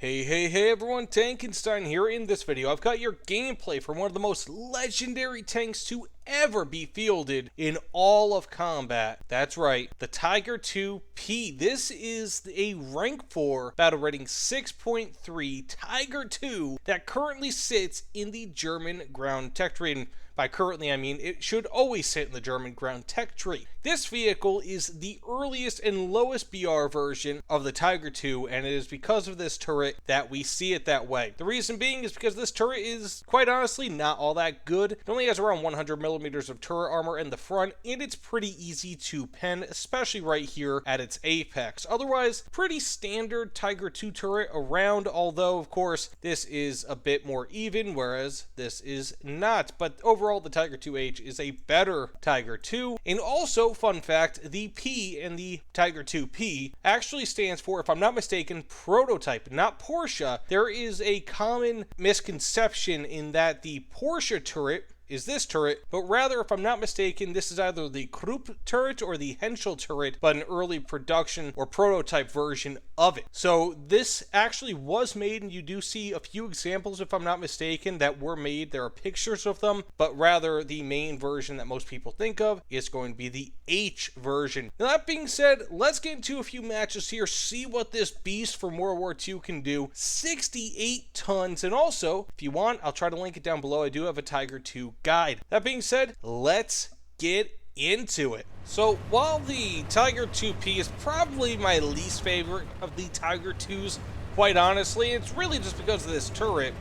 Hey everyone, Tankenstein here. In this video, I've got your gameplay for one of the most legendary tanks to ever be fielded in all of combat. That's right, the Tiger 2P. This is a rank 4 battle rating 6.3 Tiger 2 that currently sits in the German ground tech tree. And by currently, I mean it should always sit in the German ground tech tree. This vehicle is the earliest and lowest BR version of the Tiger 2, and it is because of this turret that we see it that way. The reason being is because this turret is, quite honestly, not all that good. It only has around 100 millimeters of turret armor in the front, and it's pretty easy to pen, especially right here at its apex. Otherwise, pretty standard Tiger 2 turret around, although, of course, this is a bit more even, whereas this is not. But overall, the Tiger 2H is a better Tiger 2. And also, fun fact, the P in the Tiger 2P actually stands for, if I'm not mistaken, prototype, not Porsche. There is a common misconception in that the Porsche turret is this turret, but rather, if I'm not mistaken, this is either the Krupp turret or the Henschel turret, but an early production or prototype version of it. So this actually was made, and you do see a few examples, if I'm not mistaken, that were made. There are pictures of them, but rather the main version that most people think of is going to be the H version. Now, that being said, let's get into a few matches here, see what this beast from World War II can do. 68 tons, and also, if you want, I'll try to link it down below. I do have a Tiger 2 guide. That being said, let's get into it. So while the Tiger 2P is probably my least favorite of the Tiger 2s, quite honestly, it's really just because of this turret.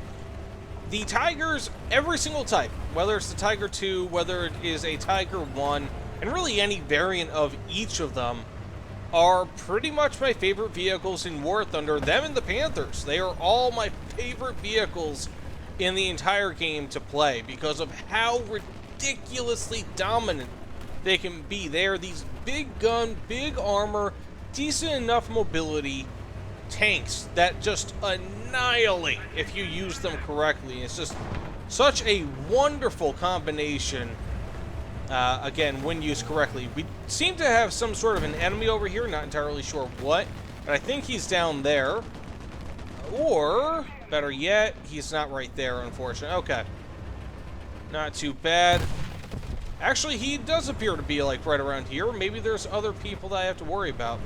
The Tigers, every single type, whether it's the Tiger 2, whether it is a Tiger 1, and really any variant of each of them, are pretty much my favorite vehicles in War Thunder. Them and the Panthers, they are all my favorite vehicles in the entire game to play because of how ridiculously dominant they can be. They are these big gun, big armor, decent enough mobility tanks that just annihilate if you use them correctly. It's just such a wonderful combination, again, when used correctly. We seem to have some sort of an enemy over here, not entirely sure what, but I think he's down there. Or, better yet, he's not right there, unfortunately. Okay. Not too bad. Actually, he does appear to be, like, right around here. Maybe there's other people that I have to worry about.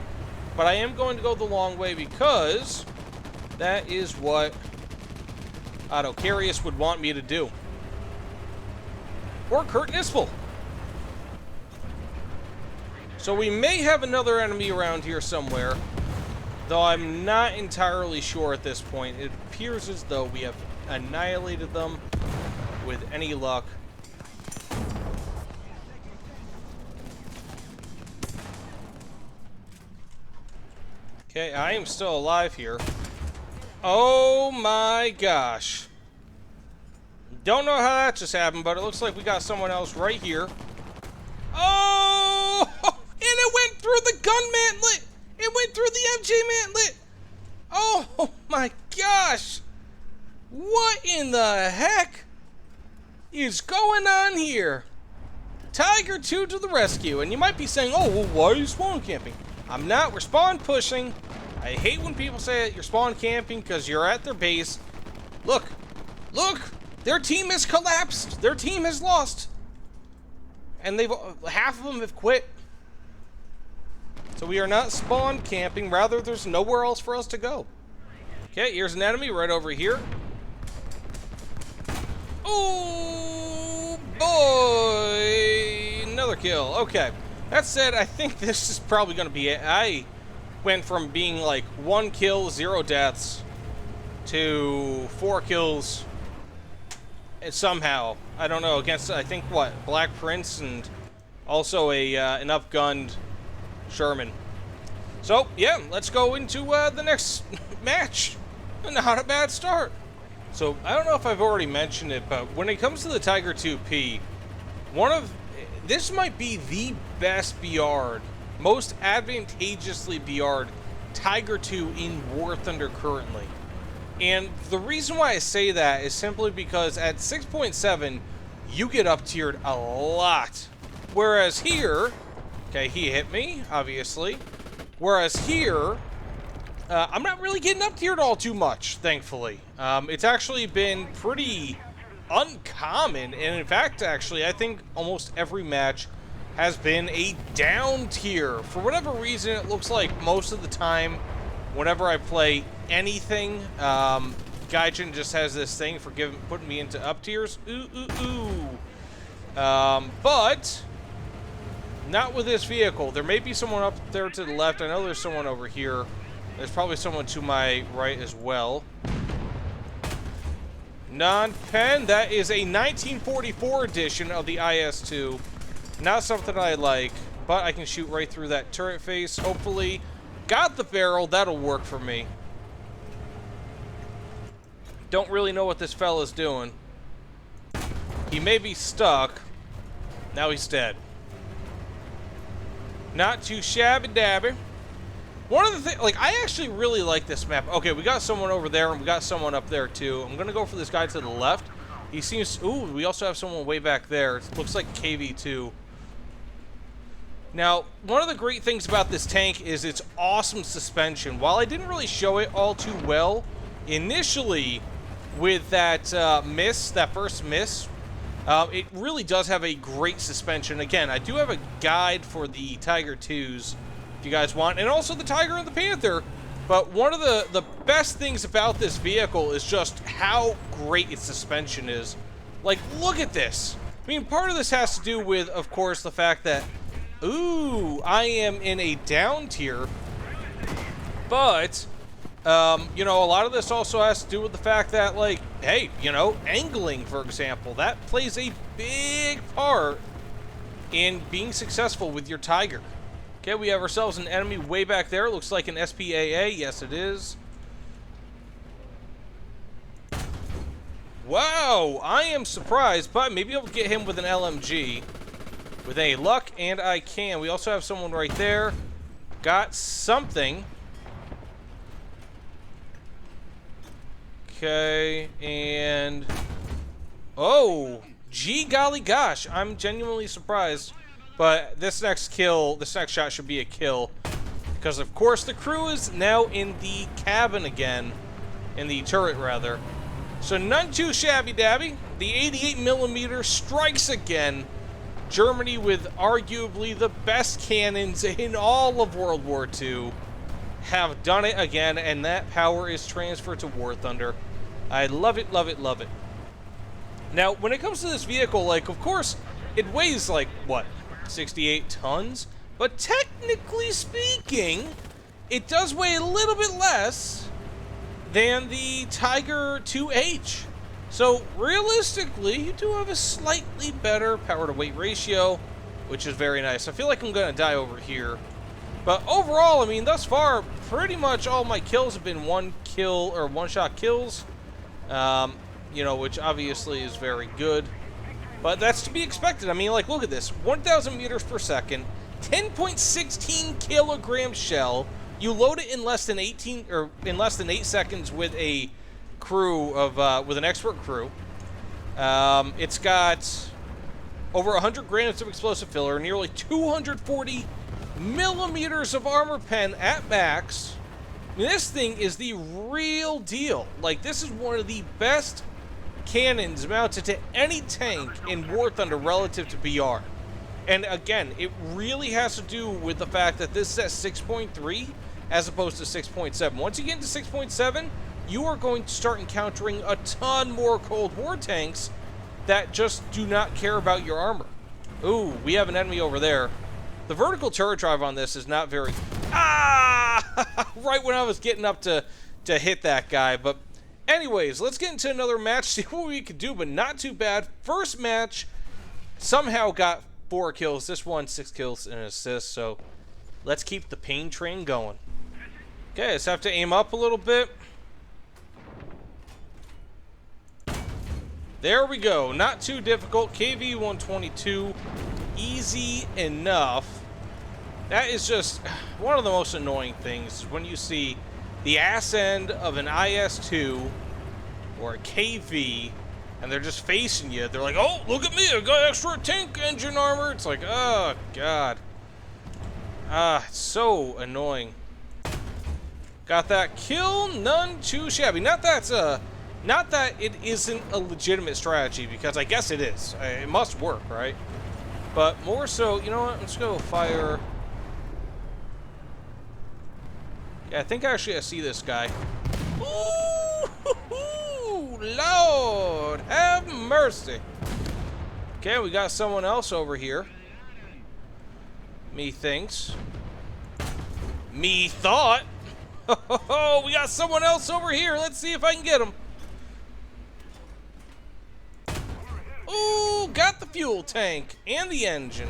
But I am going to go the long way because that is what Otto Carius would want me to do. Or Kurt Nispel. So we may have another enemy around here somewhere, though I'm not entirely sure at this point. It appears as though we have annihilated them with any luck. Okay, I am still alive here. Oh my gosh. Don't know how that just happened, but it looks like we got someone else right here. Oh! And it went through the gun mantlet! It went through the MJ mantlet! Oh my gosh! What in the heck is going on here? Tiger 2 to the rescue. And you might be saying, oh, well, why are you spawn camping? I'm not. We're spawn pushing. I hate when people say that you're spawn camping because you're at their base. Look. Look! Their team has collapsed. Their team has lost. And half of them have quit. So we are not spawn camping, rather there's nowhere else for us to go. Okay, here's an enemy right over here. Oh boy! Another kill. Okay. That said, I think this is probably going to be it. I went from being like 1 kill, 0 deaths to 4 kills. And somehow, I don't know, against, I think, what, Black Prince and also an upgunned Sherman. So, yeah, let's go into the next match. Not a bad start. So, I don't know if I've already mentioned it, but when it comes to the Tiger 2P, this might be the best BR'd, most advantageously BR'd Tiger 2 in War Thunder currently. And the reason why I say that is simply because at 6.7, you get up tiered a lot. Whereas here, okay, he hit me, obviously. Whereas here, I'm not really getting up tiered all too much, thankfully. It's actually been pretty uncommon, and in fact, actually, I think almost every match has been a down tier. For whatever reason, it looks like most of the time, whenever I play anything, Gaijin just has this thing for putting me into up tiers. Ooh, ooh, ooh. But not with this vehicle. There may be someone up there to the left. I know there's someone over here. There's probably someone to my right as well. Non-pen. That is a 1944 edition of the IS-2. Not something I like, but I can shoot right through that turret face, hopefully. Got the barrel. That'll work for me. Don't really know what this fella's doing. He may be stuck. Now he's dead. Not too shabby-dabby. One of the things, like, I actually really like this map. Okay, we got someone over there, and we got someone up there, too. I'm going to go for this guy to the left. He seems... Ooh, we also have someone way back there. It looks like KV2. Now, one of the great things about this tank is its awesome suspension. While I didn't really show it all too well initially with that that first miss, it really does have a great suspension. Again, I do have a guide for the Tiger 2s if you guys want, and also the Tiger and the Panther. But one of the best things about this vehicle is just how great its suspension is. Like, look at this. I mean, part of this has to do with, of course, the fact that, ooh, I am in a down tier. But, you know, a lot of this also has to do with the fact that, like, hey, you know, angling, for example, that plays a big part in being successful with your Tiger. Okay, we have ourselves an enemy way back there. Looks like an SPAA. Yes, it is. Wow, I am surprised, but maybe I'll get him with an LMG. With any luck, and I can. We also have someone right there. Got something. Okay, and... oh, gee golly gosh, I'm genuinely surprised. But this next shot should be a kill. Because, of course, the crew is now in the cabin again. In the turret, rather. So, none too shabby-dabby. The 88mm strikes again. Germany, with arguably the best cannons in all of World War II, have done it again. And that power is transferred to War Thunder. I love it, love it, love it. Now, when it comes to this vehicle, like, of course, it weighs, like, what? 68 tons, but technically speaking, it does weigh a little bit less than the Tiger 2H. So realistically, you do have a slightly better power to weight ratio, which is very nice. I feel like I'm gonna die over here, but overall, I mean, thus far, pretty much all my kills have been one-shot kills. You know, which obviously is very good. But that's to be expected. I mean, like, look at this. 1,000 meters per second, 10.16 kilogram shell. You load it in less than 8 seconds with a crew of with an expert crew. It's got over 100 grams of explosive filler, nearly 240 millimeters of armor pen at max. I mean, this thing is the real deal. Like, this is one of the best cannons mounted to any tank in War Thunder relative to BR. And again, it really has to do with the fact that this is at 6.3 as opposed to 6.7. Once you get into 6.7, you are going to start encountering a ton more Cold War tanks that just do not care about your armor. Ooh, we have an enemy over there. The vertical turret drive on this is not very... ah! Right when I was getting up to hit that guy, but anyways, let's get into another match, see what we can do, but not too bad. First match, somehow got 4 kills. This one, 6 kills and an assist, so let's keep the pain train going. Okay, just have to aim up a little bit. There we go. Not too difficult. KV-122, easy enough. That is just one of the most annoying things, is when you see the ass end of an IS-2 or a KV, and they're just facing you. They're like, oh, look at me, I got extra tank engine armor. It's like, oh, God. It's so annoying. Got that kill, none too shabby. Not that it isn't a legitimate strategy, because I guess it is. It must work, right? But more so, you know what? Let's go fire. Yeah, I think actually I see this guy. Ooh, Lord, have mercy. Okay, we got someone else over here. Methinks. Me thought. Oh, we got someone else over here. Let's see if I can get him. Ooh, got the fuel tank and the engine.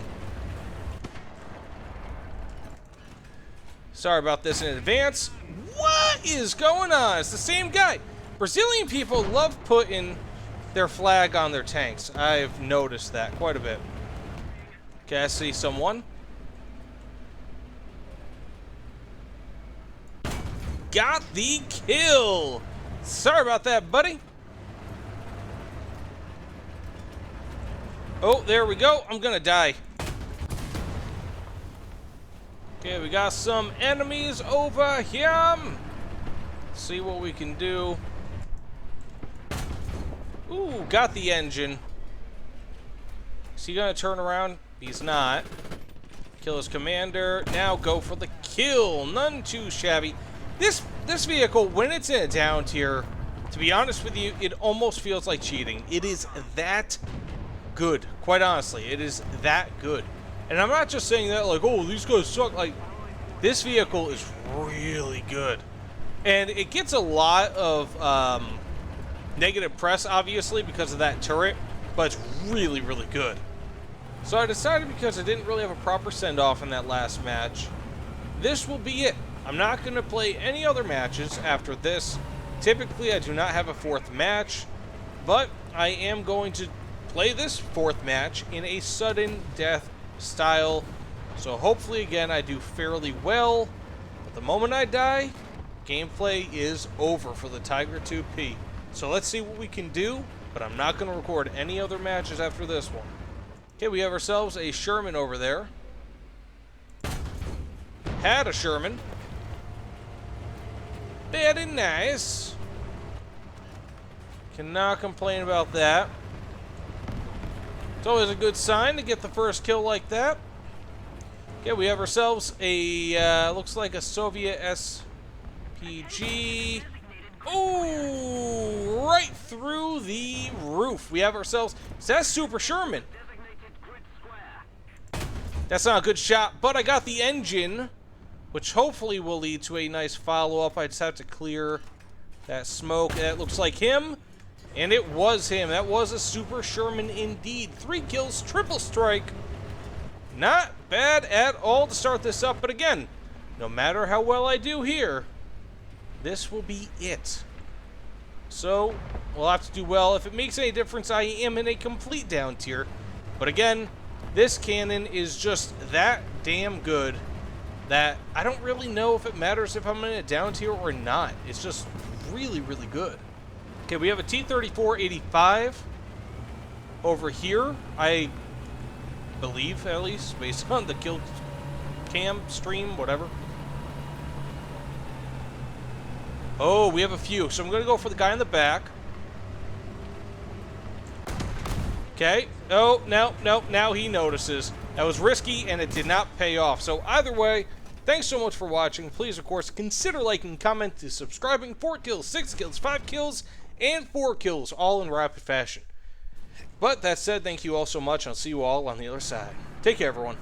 Sorry about this in advance. What is going on? It's the same guy. Brazilian people love putting their flag on their tanks. I've noticed that quite a bit. Okay, I see someone. Got the kill. Sorry about that, buddy. Oh, there we go. I'm gonna die. Okay, we got some enemies over here. See what we can do. Ooh, got the engine. Is he gonna turn around? He's not. Kill his commander. Now go for the kill. None too shabby. This vehicle, when it's in a down tier, to be honest with you, it almost feels like cheating. It is that good. Quite honestly, it is that good. And I'm not just saying that like, oh, these guys suck. Like, this vehicle is really good. And it gets a lot of negative press, obviously, because of that turret, but it's really, really good. So I decided, because I didn't really have a proper send-off in that last match, this will be it. I'm not going to play any other matches after this. Typically, I do not have a fourth match, but I am going to play this fourth match in a sudden death style. So hopefully, again, I do fairly well. But the moment I die, gameplay is over for the Tiger 2P. So let's see what we can do, but I'm not going to record any other matches after this one. Okay, we have ourselves a Sherman over there. Had a Sherman. Very nice. Cannot complain about that. It's always a good sign to get the first kill like that. Okay, we have ourselves a, looks like a Soviet SPG. Oh, right through the roof. We have ourselves, is that Super Sherman? That's not a good shot, but I got the engine, which hopefully will lead to a nice follow-up. I just have to clear that smoke. That looks like him, and it was him. That was a Super Sherman indeed. 3 kills, triple strike. Not bad at all to start this up, but again, no matter how well I do here, this will be it. So, we'll have to do well. If it makes any difference, I am in a complete down tier. But again, this cannon is just that damn good that I don't really know if it matters if I'm in a down tier or not. It's just really, really good. Okay, we have a T-34-85 over here. I believe, at least, based on the kill cam stream, whatever. Oh, we have a few. So I'm going to go for the guy in the back. Okay. Oh, no, no. Now he notices. That was risky, and it did not pay off. So either way, thanks so much for watching. Please, of course, consider liking, commenting, subscribing. 4 kills, 6 kills, 5 kills, and 4 kills, all in rapid fashion. But that said, thank you all so much. I'll see you all on the other side. Take care, everyone.